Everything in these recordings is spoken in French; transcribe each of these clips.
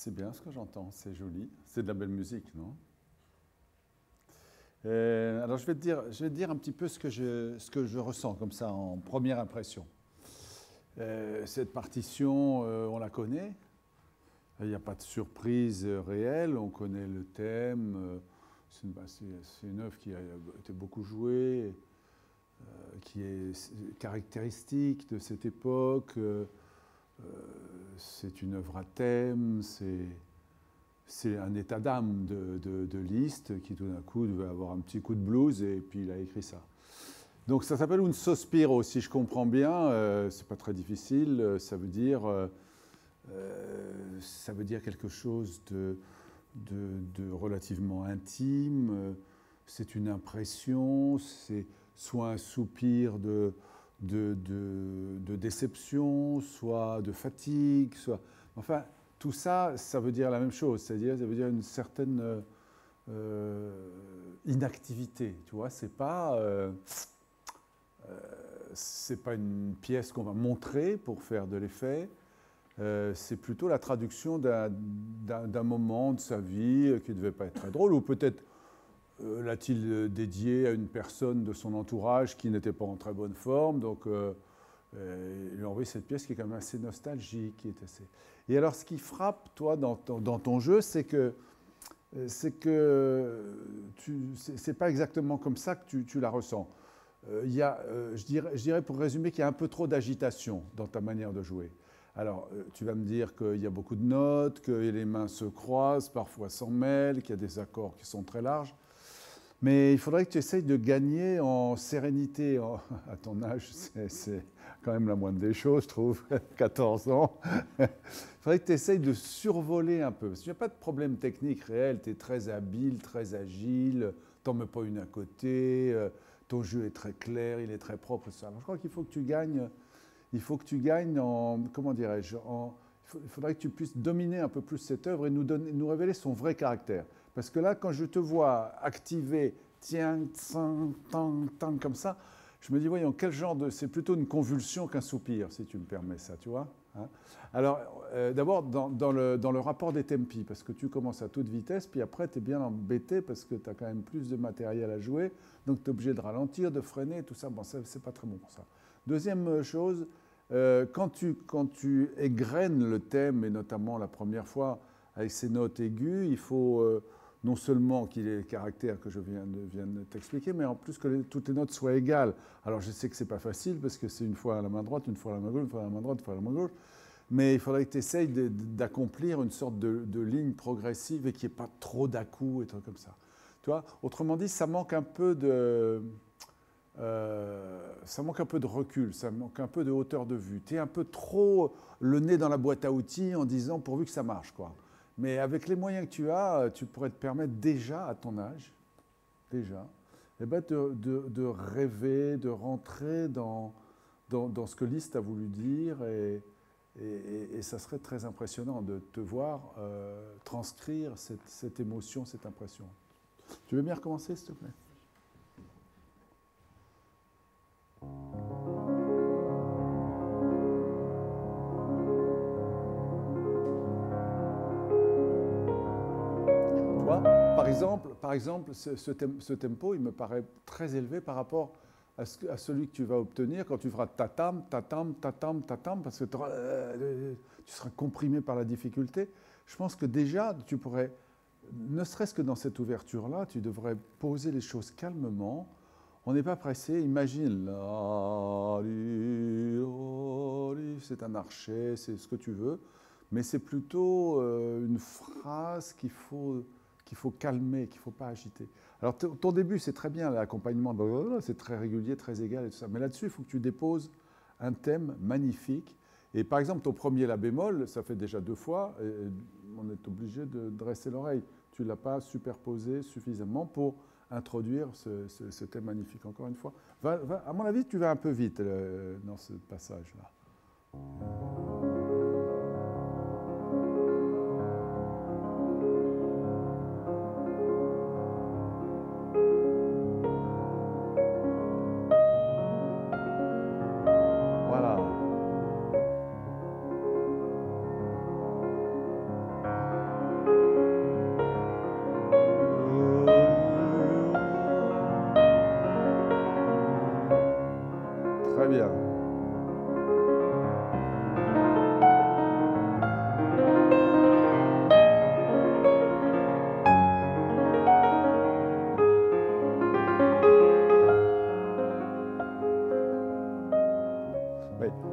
C'est bien ce que j'entends, c'est joli. C'est de la belle musique, non? Alors je vais te dire un petit peu ce que je ressens comme ça en première impression. Cette partition, on la connaît. Il n'y a pas de surprise réelle. On connaît le thème. C'est une œuvre qui a été beaucoup jouée, qui est caractéristique de cette époque. C'est une œuvre à thème. C'est un état d'âme de Liszt qui tout d'un coup devait avoir un petit coup de blues et puis il a écrit ça. Donc ça s'appelle un sospiro, si je comprends bien, c'est pas très difficile, ça veut dire quelque chose de relativement intime, c'est une impression, c'est soit un soupir de déception, soit de fatigue, soit... Enfin, tout ça, ça veut dire la même chose, c'est-à-dire ça veut dire une certaine inactivité, tu vois, c'est pas une pièce qu'on va montrer pour faire de l'effet, c'est plutôt la traduction d'un moment de sa vie qui ne devait pas être très drôle, ou peut-être l'a-t-il dédié à une personne de son entourage qui n'était pas en très bonne forme, donc il lui a envoyé cette pièce qui est quand même assez nostalgique, qui est assez... Et alors, ce qui frappe, toi, dans ton jeu, c'est que c'est pas exactement comme ça que tu la ressens. Il y a, je dirais pour résumer, qu'il y a un peu trop d'agitation dans ta manière de jouer. Alors, tu vas me dire qu'il y a beaucoup de notes, que les mains se croisent, parfois s'en mêlent, qu'il y a des accords qui sont très larges. Mais il faudrait que tu essayes de gagner en sérénité. À ton âge, c'est quand même la moindre des choses, je trouve, 14 ans. Il faudrait que tu essayes de survoler un peu. Parce qu'il n'y a pas de problème technique réel, tu es très habile, très agile, tu n'en mets pas une à côté, ton jeu est très clair, il est très propre. Ça. Alors, je crois qu'il faut que tu gagnes en, comment dirais-je, il faudrait que tu puisses dominer un peu plus cette œuvre et nous révéler son vrai caractère. Parce que là, quand je te vois activer, tiens, tang, tang, tang, comme ça, je me dis, voyons, quel genre de... C'est plutôt une convulsion qu'un soupir, si tu me permets ça, tu vois, hein. Alors, d'abord, dans le rapport des tempi, parce que tu commences à toute vitesse, puis après, tu es bien embêté parce que tu as quand même plus de matériel à jouer, donc tu es obligé de ralentir, de freiner, tout ça. Bon, c'est pas très bon pour ça. Deuxième chose, quand tu égrènes le thème, et notamment la première fois, avec ces notes aiguës, il faut non seulement qu'il ait les caractères que je viens de t'expliquer, mais en plus que toutes les notes soient égales. Alors je sais que c'est pas facile, parce que c'est une fois à la main droite, une fois à la main gauche, une fois à la main droite, une fois à la main gauche, mais il faudrait que tu essayes d'accomplir une sorte de ligne progressive et qu'il n'y ait pas trop d'à-coups et trucs comme ça. Tu vois, autrement dit, ça manque un peu de recul, ça manque un peu de hauteur de vue. Tu es un peu trop le nez dans la boîte à outils en disant pourvu que ça marche, quoi. Mais avec les moyens que tu as, tu pourrais te permettre déjà, à ton âge, déjà, eh ben de rêver, de rentrer dans ce que Liszt a voulu dire et ça serait très impressionnant de te voir transcrire cette émotion, cette impression. Tu veux bien recommencer, s'il te plaît? Tu vois, par exemple ce tempo, il me paraît très élevé par rapport à celui que tu vas obtenir quand tu feras tatam, tatam, tatam, tatam, parce que tu seras comprimé par la difficulté. Je pense que déjà, tu pourrais, ne serait-ce que dans cette ouverture-là, tu devrais poser les choses calmement. On n'est pas pressé. Imagine, c'est un archet, c'est ce que tu veux, mais c'est plutôt une phrase qu'il faut calmer, qu'il ne faut pas agiter. Alors ton début, c'est très bien, l'accompagnement, c'est très régulier, très égal et tout ça, mais là-dessus, il faut que tu déposes un thème magnifique. Et par exemple, ton premier la bémol, ça fait déjà 2 fois, et on est obligé de dresser l'oreille. Tu ne l'as pas superposé suffisamment pour introduire ce thème magnifique. Encore une fois, à mon avis, tu vas un peu vite dans ce passage-là. Voilà.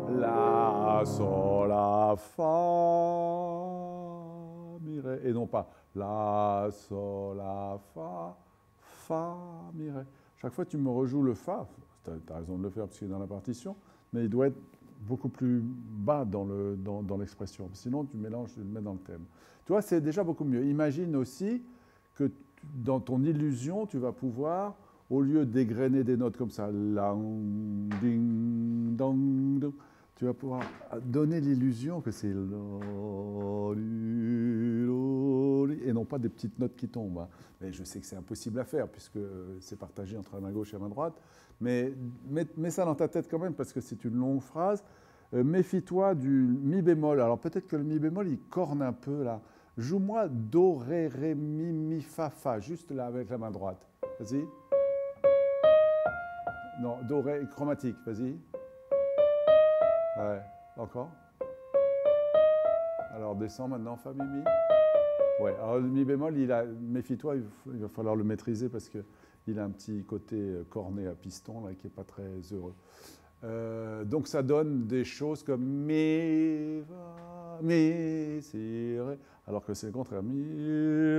La, sol, la, fa, mi, ré. Et non pas la, sol, la, fa, mi, ré. Chaque fois, tu me rejoues le fa. Tu as raison de le faire parce qu'il est dans la partition, mais il doit être beaucoup plus bas dans l'expression. Sinon, tu mélanges, tu le mets dans le thème. Tu vois, c'est déjà beaucoup mieux. Imagine aussi que dans ton illusion, tu vas pouvoir, au lieu d'égrener des notes comme ça, lang, ding, dong, dong, tu vas pouvoir donner l'illusion que c'est la, li, lo, li, et non pas des petites notes qui tombent. Hein. Mais je sais que c'est impossible à faire puisque c'est partagé entre la main gauche et la main droite. Mais mets ça dans ta tête quand même parce que c'est une longue phrase. Méfie-toi du mi bémol. Alors peut-être que le mi bémol, il corne un peu là. Joue-moi do, ré, ré, mi, mi, fa, fa, juste là avec la main droite. Vas-y. Non, do, ré, chromatique, vas-y. Ouais, encore. Alors descends maintenant, fa, mi, mi. Ouais, alors le mi bémol, méfie-toi, il va falloir le maîtriser parce qu'il a un petit côté corné à piston là, qui n'est pas très heureux. Donc ça donne des choses comme mi, fa, mi, si, ré, alors que c'est le contraire. Mi,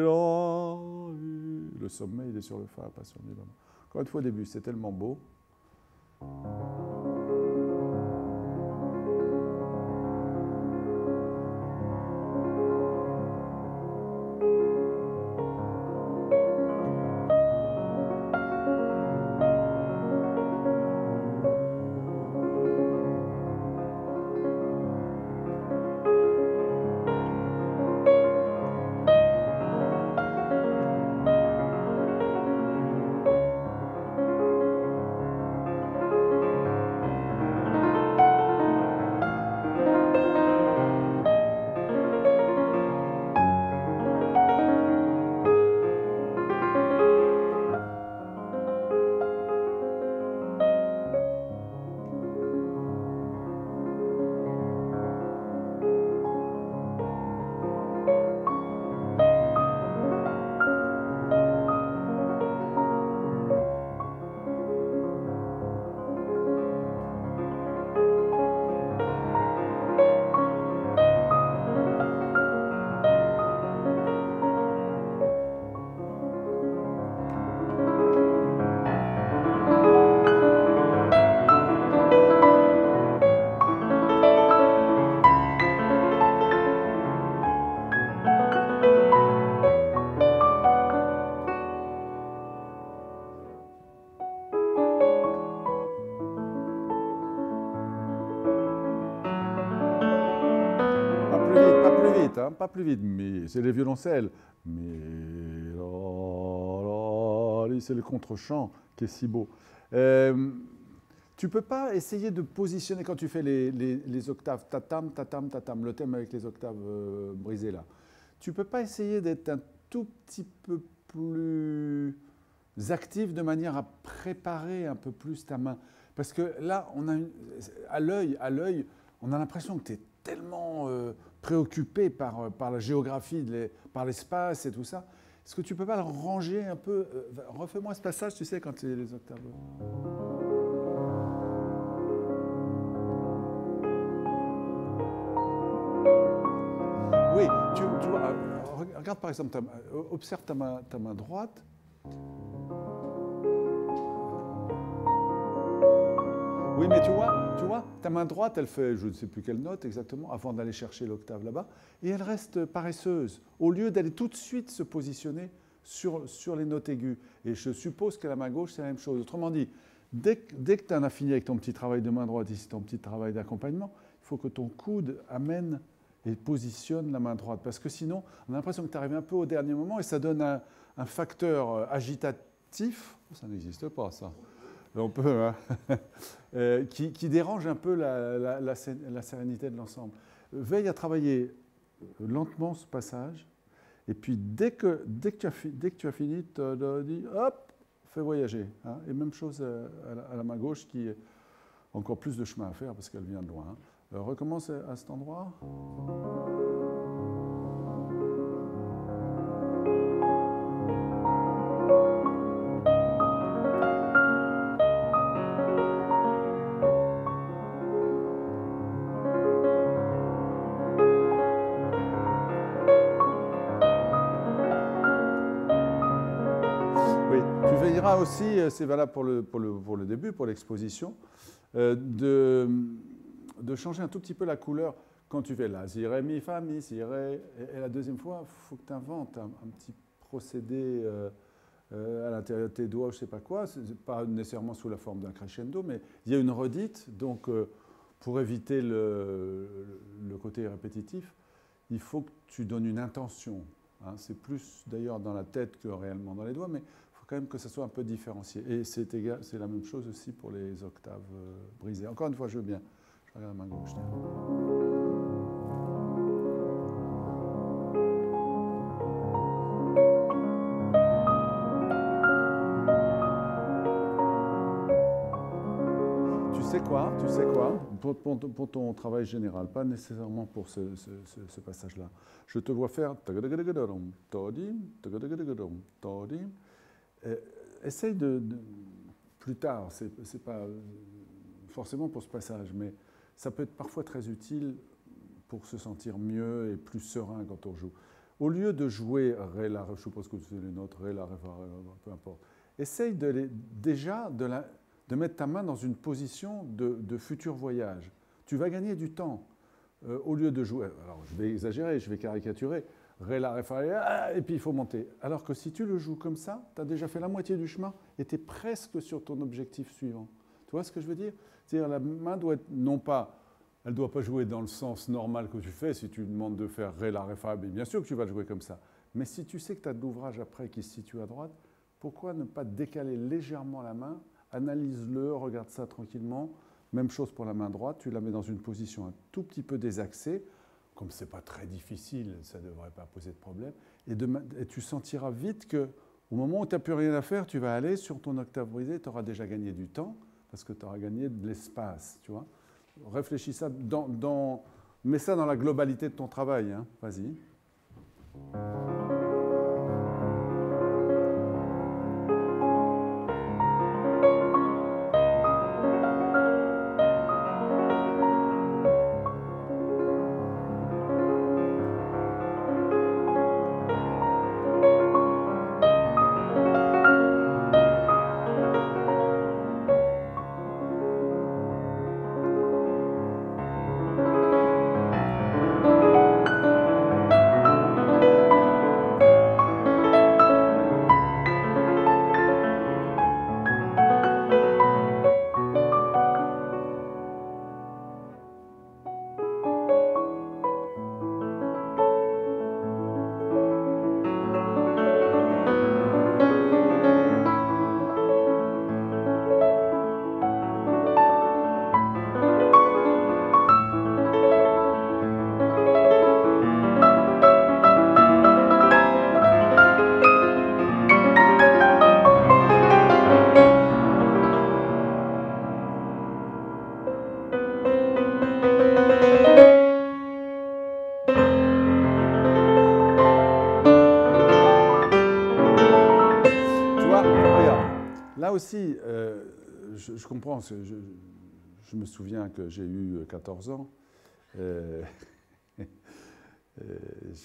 la, le sommet, il est sur le fa, pas sur le mi bémol. Encore une fois au début, c'est tellement beau. Pas plus vite, mais c'est les violoncelles. Mais c'est le contre-champ qui est si beau. Tu peux pas essayer de positionner quand tu fais les octaves tatam, tatam, tatam, le thème avec les octaves brisées là. Tu peux pas essayer d'être un tout petit peu plus actif de manière à préparer un peu plus ta main. Parce que là, à l'œil, on a l'impression que tu es tellement préoccupé par la géographie, par l'espace et tout ça. Est-ce que tu ne peux pas le ranger un peu refais-moi ce passage, tu sais, quand tu les octaves. Oui, tu vois, regarde par exemple, observe ta main droite. Oui, mais tu vois, ta main droite, elle fait je ne sais plus quelle note exactement, avant d'aller chercher l'octave là-bas, et elle reste paresseuse, au lieu d'aller tout de suite se positionner sur les notes aiguës. Et je suppose que la main gauche, c'est la même chose. Autrement dit, dès que tu en as fini avec ton petit travail de main droite, ici ton petit travail d'accompagnement, il faut que ton coude amène et positionne la main droite. Parce que sinon, on a l'impression que tu arrives un peu au dernier moment, et ça donne un facteur agitatif, ça n'existe pas ça. On peut, hein, qui dérange un peu la sérénité de l'ensemble. Veille à travailler lentement ce passage, et puis dès que tu as fini, tu dis hop, fais voyager. Hein, et même chose à la main gauche qui a encore plus de chemin à faire parce qu'elle vient de loin. Recommence à cet endroit. dira aussi, c'est valable pour le début, pour l'exposition, de changer un tout petit peu la couleur. Quand tu fais la, si, ré, mi, fa, mi, si, ré, et la deuxième fois, il faut que tu inventes un petit procédé à l'intérieur de tes doigts, je ne sais pas quoi, pas nécessairement sous la forme d'un crescendo, mais il y a une redite, donc pour éviter le côté répétitif, il faut que tu donnes une intention. Hein. C'est plus d'ailleurs dans la tête que réellement dans les doigts, mais il faut quand même que ça soit un peu différencié. Et c'est la même chose aussi pour les octaves brisées. Encore une fois, je veux bien. Je regarde la main gauche. Tu sais quoi, pour ton travail général, pas nécessairement pour ce passage-là. Je te vois faire. Essaye plus tard, c'est pas forcément pour ce passage, mais ça peut être parfois très utile pour se sentir mieux et plus serein quand on joue. Au lieu de jouer Ré, La, je suppose que tu sais les notes, Ré, La, Ré, Fa, Ré, peu importe, essaye déjà de mettre ta main dans une position de futur voyage. Tu vas gagner du temps. Au lieu de jouer, alors je vais exagérer, je vais caricaturer, Ré, La, Ré, Fa, Ré, et puis il faut monter. Alors que si tu le joues comme ça, tu as déjà fait la moitié du chemin et tu es presque sur ton objectif suivant. Tu vois ce que je veux dire? C'est-à-dire la main doit être, non pas, elle ne doit pas jouer dans le sens normal que tu fais. Si tu demandes de faire Ré, La, Ré, Fa, bien sûr que tu vas le jouer comme ça. Mais si tu sais que tu as de l'ouvrage après qui se situe à droite, pourquoi ne pas décaler légèrement la main? Analyse-le, regarde ça tranquillement. Même chose pour la main droite, tu la mets dans une position un tout petit peu désaxée. Comme ce n'est pas très difficile, ça ne devrait pas poser de problème. Et tu sentiras vite qu'au moment où tu n'as plus rien à faire, tu vas aller sur ton octave brisée, tu auras déjà gagné du temps, parce que tu auras gagné de l'espace. Tu vois. Réfléchis ça, mets ça dans la globalité de ton travail. Hein. Vas-y. Là aussi, je comprends, je me souviens que j'ai eu 14 ans. Je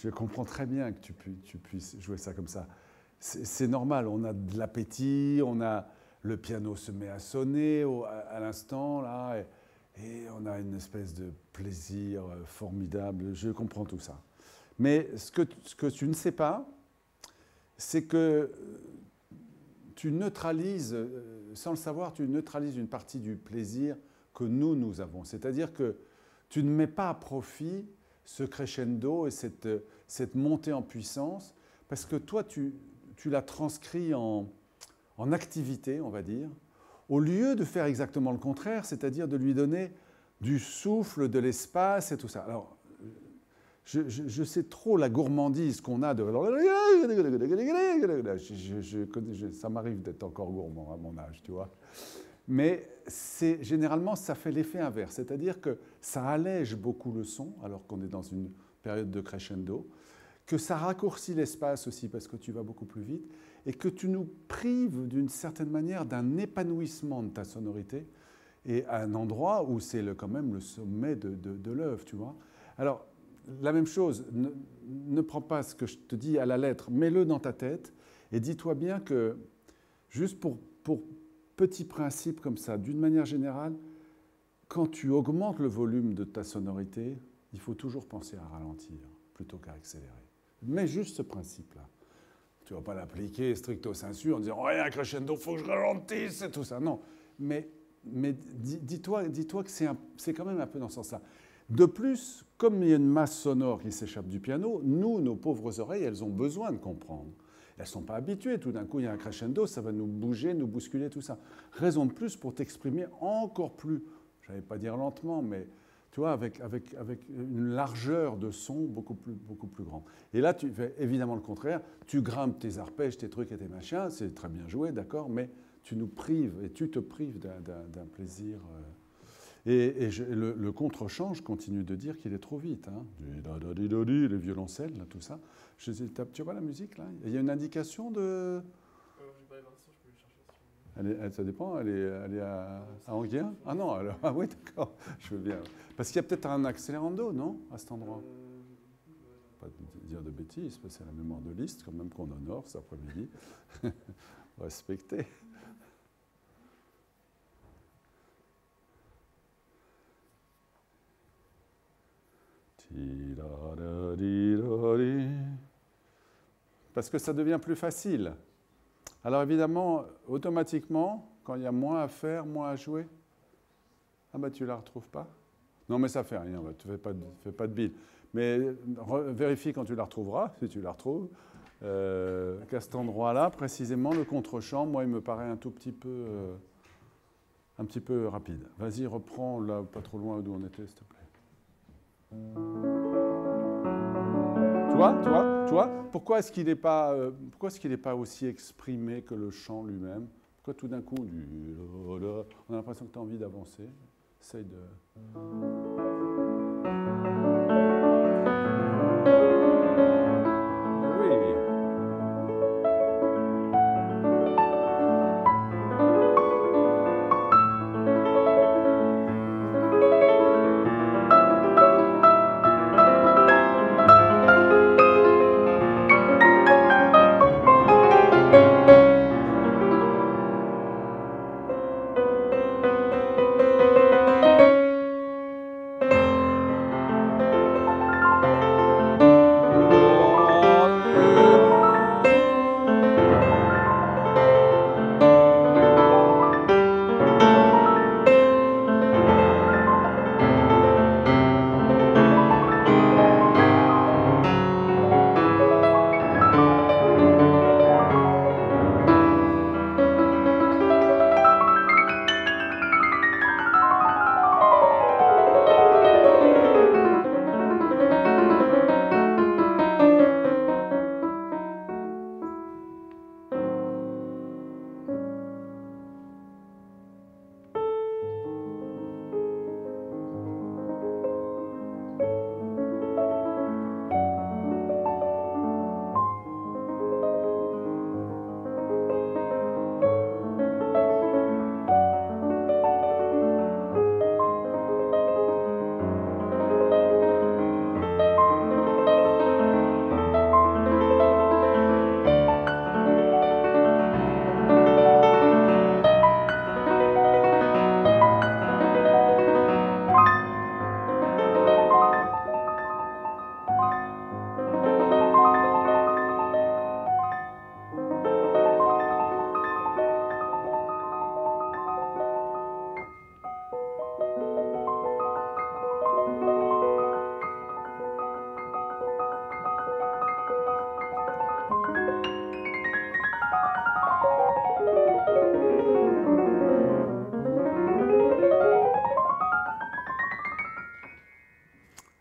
comprends très bien que tu puisses jouer ça comme ça. C'est normal, on a de l'appétit, le piano se met à sonner à l'instant, là, et on a une espèce de plaisir formidable. Je comprends tout ça. Mais ce que tu ne sais pas, c'est que tu neutralises, sans le savoir, tu neutralises une partie du plaisir que nous avons. C'est-à-dire que tu ne mets pas à profit ce crescendo et cette montée en puissance, parce que toi, tu l'as transcrit en activité, on va dire, au lieu de faire exactement le contraire, c'est-à-dire de lui donner du souffle, de l'espace et tout ça. Alors, je sais trop la gourmandise qu'on a de... Ça m'arrive d'être encore gourmand à mon âge, tu vois. Mais généralement, ça fait l'effet inverse, c'est-à-dire que ça allège beaucoup le son, alors qu'on est dans une période de crescendo, que ça raccourcit l'espace aussi parce que tu vas beaucoup plus vite, et que tu nous prives d'une certaine manière d'un épanouissement de ta sonorité, et à un endroit où c'est quand même le sommet de l'œuvre, tu vois. Alors, la même chose, ne prends pas ce que je te dis à la lettre, mets-le dans ta tête, et dis-toi bien que Juste pour petit principe comme ça, d'une manière générale, quand tu augmentes le volume de ta sonorité, il faut toujours penser à ralentir plutôt qu'à accélérer. Mais juste ce principe-là. Tu ne vas pas l'appliquer stricto sensu en disant « Oh, il y a un crescendo, il faut que je ralentisse » et tout ça. Non, mais dis-toi que c'est quand même un peu dans ce sens-là. De plus, comme il y a une masse sonore qui s'échappe du piano, nous, nos pauvres oreilles, elles ont besoin de comprendre. Elles ne sont pas habituées. Tout d'un coup, il y a un crescendo, ça va nous bouger, nous bousculer, tout ça. Raison de plus pour t'exprimer encore plus, je n'allais pas dire lentement, mais tu vois, avec une largeur de son beaucoup plus grande. Et là, tu fais évidemment le contraire. Tu grimpes tes arpèges, tes trucs et tes machins, c'est très bien joué, d'accord, mais tu nous prives, et tu te prives d'un plaisir. Le contre-champ, je continue de dire qu'il est trop vite. Hein. Les violoncelles, là, tout ça. Tu vois la musique, là? Il y a une indication de... j'ai pas les 25, je peux le chercher. Ça dépend, elle est à Anguien? Ah non, alors, ah oui, d'accord, je veux bien. Parce qu'il y a peut-être un accélérando, non, à cet endroit? Pas dire de bêtises, parce que c'est la mémoire de Liszt, quand même, qu'on honore cet après-midi. Respecter. Parce que ça devient plus facile. Alors évidemment, automatiquement, quand il y a moins à faire, moins à jouer, ah bah tu la retrouves pas? Non mais ça fait rien, bah, tu fais pas de bide. Mais vérifie quand tu la retrouveras, si tu la retrouves, qu'à cet endroit-là, précisément, le contre-champ, moi il me paraît un petit peu rapide. Vas-y, reprends là, pas trop loin d'où on était, s'il te plaît. Tu vois, pourquoi est-ce qu'il n'est pas aussi exprimé que le chant lui-même? Pourquoi tout d'un coup, on a l'impression que tu as envie d'avancer? Essaye de... Oui.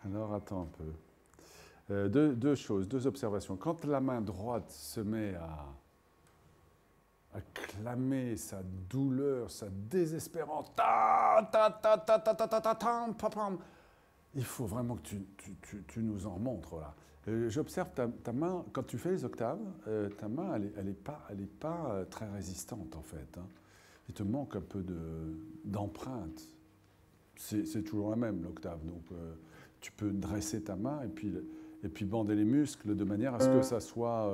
Alors, attends un peu. Deux choses, deux observations. Quand la main droite se met à clamer sa douleur, sa désespérance, il faut vraiment que tu nous en montres là. J'observe ta main, quand tu fais les octaves, ta main, elle est pas très résistante en fait. Hein. Il te manque un peu d'empreinte. C'est toujours la même, l'octave. Donc, tu peux dresser ta main et puis bander les muscles de manière à ce que ça soit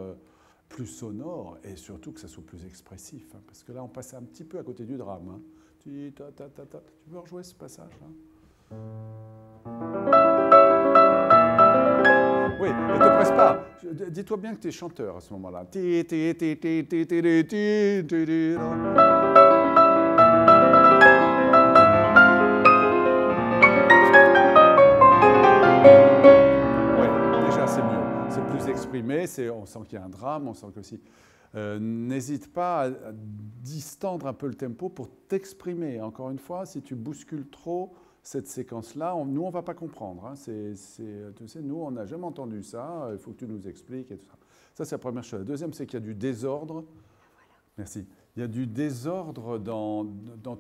plus sonore et surtout que ça soit plus expressif. Hein, parce que là, on passe un petit peu à côté du drame. Hein. Tu peux rejouer ce passage-là? Oui, ne te presse pas. Dis-toi bien que tu es chanteur à ce moment-là. Oui, déjà c'est mieux. C'est plus exprimé, on sent qu'il y a un drame, on sent que si. N'hésite pas à distendre un peu le tempo pour t'exprimer. Encore une fois, si tu bouscules trop cette séquence-là, nous, on ne va pas comprendre. Hein. Tu sais, nous, on n'a jamais entendu ça. Il faut que tu nous expliques et tout ça. Ça, c'est la première chose. La deuxième, c'est qu'il y a du désordre. Merci. Il y a du désordre dans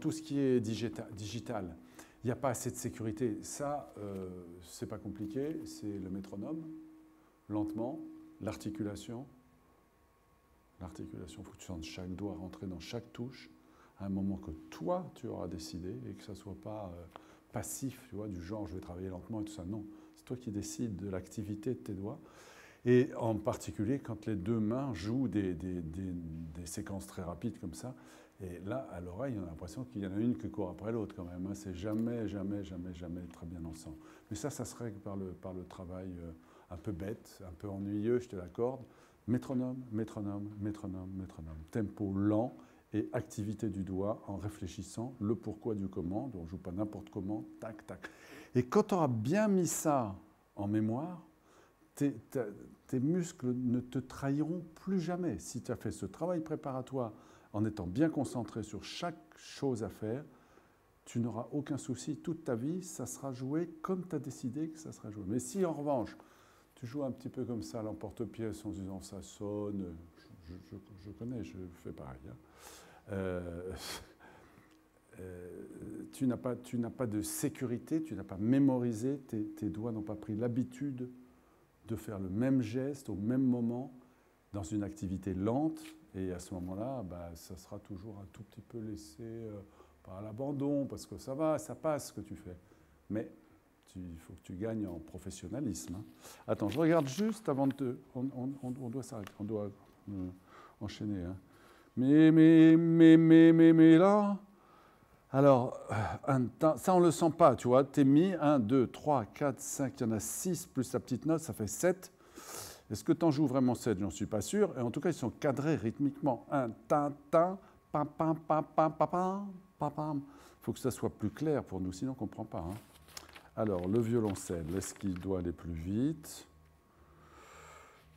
tout ce qui est digital. Il n'y a pas assez de sécurité. Ça, c'est pas compliqué. C'est le métronome, lentement, l'articulation. L'articulation, il faut que tu sentes chaque doigt rentrer dans chaque touche à un moment que toi, tu auras décidé et que ça ne soit pas passif, tu vois, du genre je vais travailler lentement et tout ça. Non, c'est toi qui décides de l'activité de tes doigts. Et en particulier quand les deux mains jouent des séquences très rapides comme ça. Et là, à l'oreille, on a l'impression qu'il y en a une qui court après l'autre quand même. Hein. C'est jamais très bien ensemble. Mais ça se règle par le travail un peu bête, un peu ennuyeux, je te l'accorde. Métronome, métronome, métronome, métronome. Tempo lent et activité du doigt en réfléchissant le pourquoi du comment. Donc on ne joue pas n'importe comment, tac, tac. Et quand tu auras bien mis ça en mémoire, tes muscles ne te trahiront plus jamais. Si tu as fait ce travail préparatoire en étant bien concentré sur chaque chose à faire, tu n'auras aucun souci. Toute ta vie, ça sera joué comme tu as décidé que ça sera joué. Mais si en revanche, tu joues un petit peu comme ça, l'emporte-pièce, en se disant ça sonne, je connais, je fais pareil. Hein. Tu n'as pas de sécurité, tu n'as pas mémorisé, tes doigts n'ont pas pris l'habitude de faire le même geste au même moment dans une activité lente. Et à ce moment-là, ça sera toujours un tout petit peu laissé par l'abandon, parce que ça va, ça passe ce que tu fais. Mais il faut que tu gagnes en professionnalisme. Hein. Attends, je regarde juste avant de te... On doit s'arrêter, on doit enchaîner. Hein. Mais là... Alors, ça on ne le sent pas, tu vois. T'es mis 1, 2, 3, 4, 5, il y en a 6 plus la petite note, ça fait 7. Est-ce que tu en joues vraiment 7? J'en suis pas sûr. Et en tout cas, ils sont cadrés rythmiquement. 1, ta, ta, pam, pam, pam, pam, pam, pam, pam, pam. Il faut que ça soit plus clair pour nous, sinon on ne comprend pas. Hein. Alors, le violoncelle, est-ce qu'il doit aller plus vite?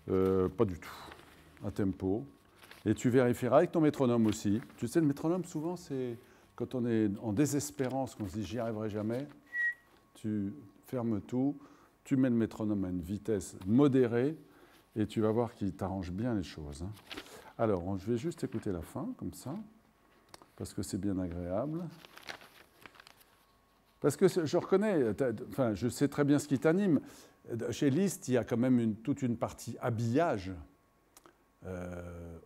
Pas du tout. À tempo. Et tu vérifieras avec ton métronome aussi. Tu sais, le métronome, souvent, c'est quand on est en désespérance, qu'on se dit « j'y arriverai jamais », tu fermes tout, tu mets le métronome à une vitesse modérée et tu vas voir qu'il t'arrange bien les choses. Hein. Alors, je vais juste écouter la fin, comme ça, parce que c'est bien agréable. Parce que je reconnais, enfin, je sais très bien ce qui t'anime. Chez Liszt, il y a quand même toute une partie habillage.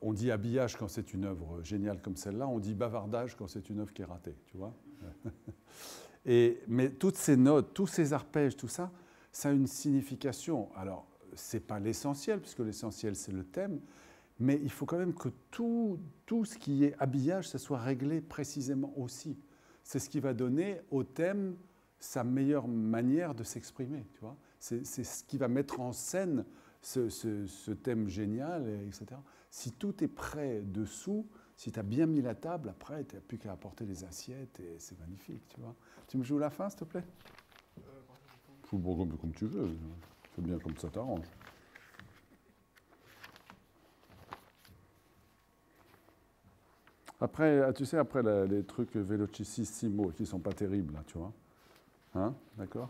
On dit habillage quand c'est une œuvre géniale comme celle-là, on dit bavardage quand c'est une œuvre qui est ratée, tu vois. Mais toutes ces notes, tous ces arpèges, tout ça, ça a une signification. Alors, ce n'est pas l'essentiel, puisque l'essentiel, c'est le thème, mais il faut quand même que tout ce qui est habillage, ça soit réglé précisément aussi. C'est ce qui va donner au thème sa meilleure manière de s'exprimer, tu vois. C'est ce qui va mettre en scène ce thème génial, etc. Si tout est prêt dessous, si tu as bien mis la table, après, tu n'as plus qu'à apporter les assiettes et c'est magnifique, tu vois. Tu me joues la fin, s'il te plaît? Joue comme tu veux. Fais bien comme ça t'arrange. Après, tu sais, après les trucs velocissimo qui ne sont pas terribles, là, tu vois. Hein? D'accord?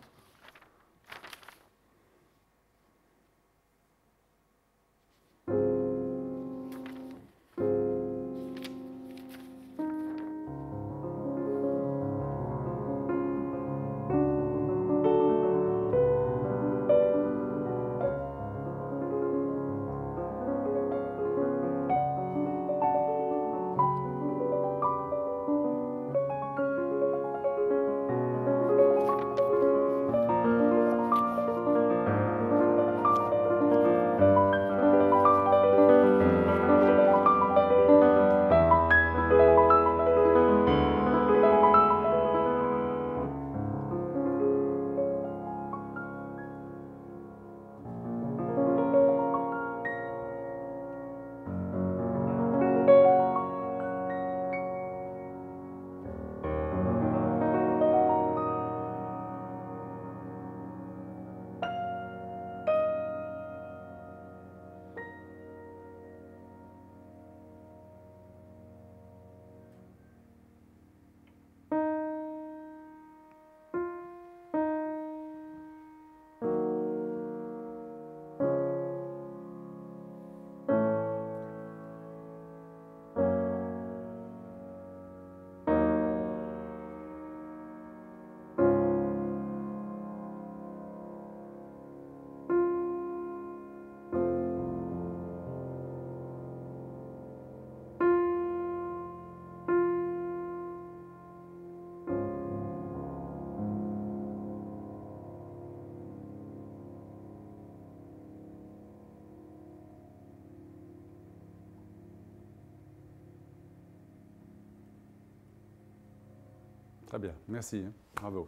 Très bien, merci. Bravo.